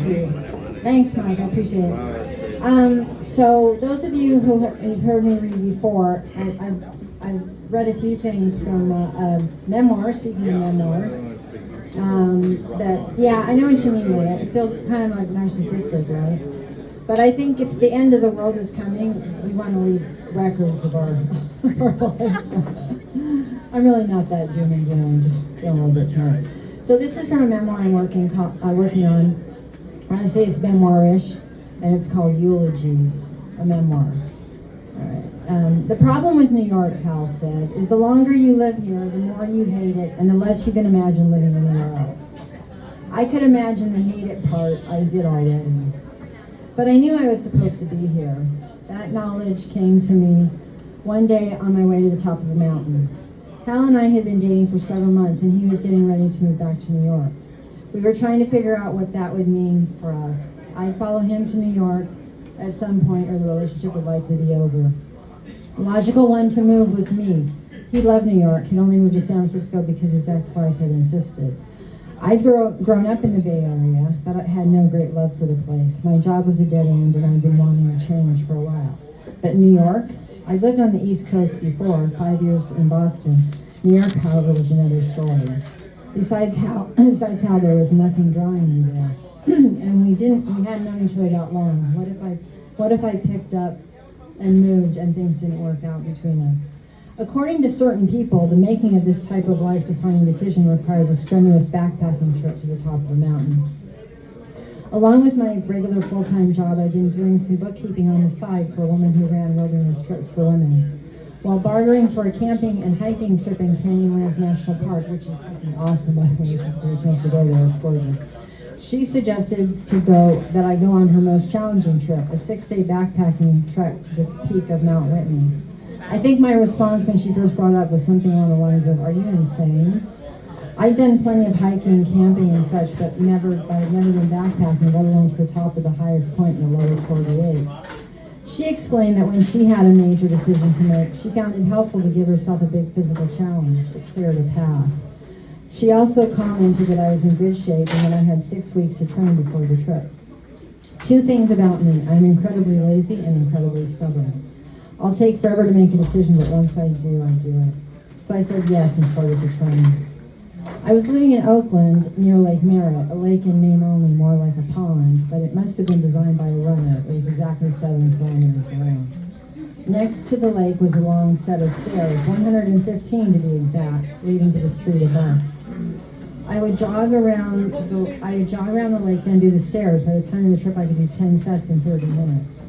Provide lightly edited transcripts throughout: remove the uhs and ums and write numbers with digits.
you. Thanks, Mike. I appreciate it. So those of you who have heard me read before, I've read a few things from memoirs, speaking of memoirs. I know what you mean by it. It feels kind of like narcissistic, right? But I think if the end of the world is coming, we want to leave records of our, our lives. I'm really not that doom and gloom. I'm just feeling a little bit tired. So this is from a memoir I'm working on. I say it's memoir-ish, and it's called Eulogies, a memoir. All right. The problem with New York, Hal said, is the longer you live here, the more you hate it, and the less you can imagine living anywhere else. I could imagine the hate it part. I did already. But I knew I was supposed to be here. That knowledge came to me one day on my way to the top of the mountain. Hal and I had been dating for several months, and he was getting ready to move back to New York. We were trying to figure out what that would mean for us. I'd follow him to New York at some point, or the relationship would likely be over. The logical one to move was me. He loved New York. He'd only moved to San Francisco because his ex-wife had insisted. I'd grown up in the Bay Area, but I had no great love for the place. My job was a dead end, and I'd been wanting a change for a while. But New York? I lived on the East Coast before, 5 years in Boston. New York, however, was another story. Besides how there was nothing drawing me there. And we hadn't known each other that long. What if I picked up and moved and things didn't work out between us? According to certain people, the making of this type of life-defining decision requires a strenuous backpacking trip to the top of a mountain. Along with my regular full-time job, I've been doing some bookkeeping on the side for a woman who ran wilderness trips for women. While bartering for a camping and hiking trip in Canyonlands National Park, which is fucking awesome, by the way, if you have a chance to go there, it's gorgeous. She suggested that I go on her most challenging trip, a 6-day backpacking trek to the peak of Mount Whitney. I think my response when she first brought it up was something along the lines of, "Are you insane?" I'd done plenty of hiking, camping, and such, but I'd never been backpacking, let alone to the top of the highest point in the lower 48. She explained that when she had a major decision to make, she found it helpful to give herself a big physical challenge to clear the path. She also commented that I was in good shape and that I had 6 weeks to train before the trip. 2 things about me: I'm incredibly lazy and incredibly stubborn. I'll take forever to make a decision, but once I do it. So I said yes and started to train. I was living in Oakland near Lake Merritt, a lake in name only, more like a pond, but it must have been designed by a runner. It was exactly 7 kilometers around. Next to the lake was a long set of stairs, 115 to be exact, leading to the street above. I would jog around the lake, then do the stairs. By the time of the trip, I could do 10 sets in 30 minutes.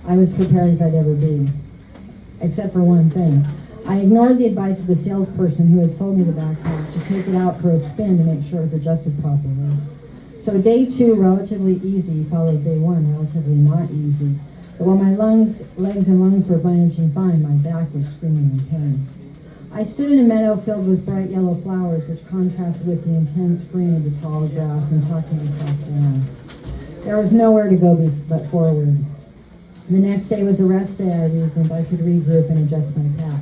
I was prepared as I'd ever be, except for one thing. I ignored the advice of the salesperson who had sold me the backpack to take it out for a spin to make sure it was adjusted properly. So day 2, relatively easy, followed day 1, relatively not easy. But while my legs and lungs were managing fine, my back was screaming in pain. I stood in a meadow filled with bright yellow flowers, which contrasted with the intense green of the tall grass, and talked myself down. There was nowhere to go but forward. The next day was a rest day, I reasoned. I could regroup and adjust my pack.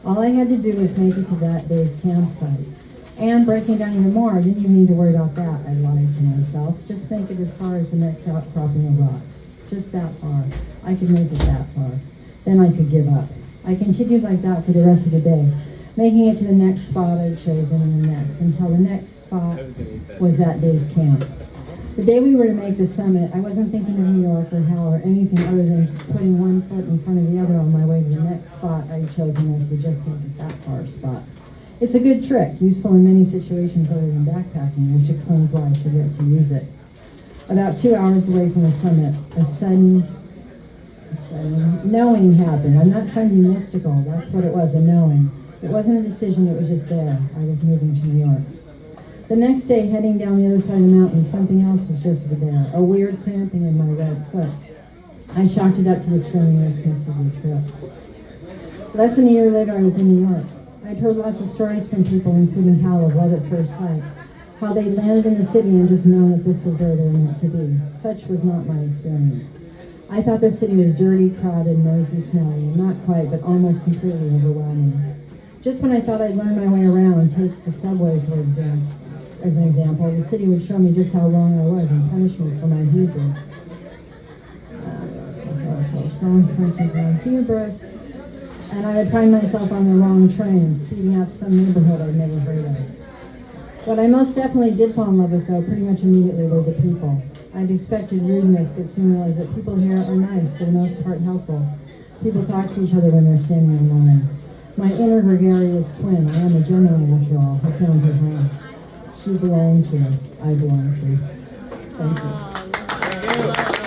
All I had to do was make it to that day's campsite. And breaking down even more, I didn't even need to worry about that, I lied to myself. Just make it as far as the next outcropping of rocks. Just that far. I could make it that far. Then I could give up. I continued like that for the rest of the day, making it to the next spot I'd chosen and the next, until the next spot was that day's camp. The day we were to make the summit, I wasn't thinking of New York or Hal or anything other than putting one foot in front of the other on my way to the next spot I'd chosen as the just make it that far spot. It's a good trick, useful in many situations other than backpacking, which explains why I forget to use it. About 2 hours away from the summit, a sudden knowing happened. I'm not trying to be mystical, that's what it was, a knowing. It wasn't a decision, it was just there. I was moving to New York. The next day, heading down the other side of the mountain, something else was just there, a weird cramping in my right foot. I chalked it up to the strenuousness of the trip. Less than a year later, I was in New York. I'd heard lots of stories from people, including Hal, of love at first sight, how they landed in the city and just known that this was where they were meant to be. Such was not my experience. I thought the city was dirty, crowded, noisy, smelly, and not quite, but almost completely overwhelming. Just when I thought I'd learned my way around, take the subway, for example. as an example, the city would show me just how wrong I was and punish me for my hubris. Strong punishment for my hubris. And I would find myself on the wrong train, speeding up some neighborhood I'd never heard of. What I most definitely did fall in love with, though, pretty much immediately were the people. I'd expected rudeness, but soon realized that people here are nice, for the most part helpful. People talk to each other when they're standing in line. My inner gregarious twin, I am a Gemini after all, I found her home. She belonged to me, I belong to. Thank you.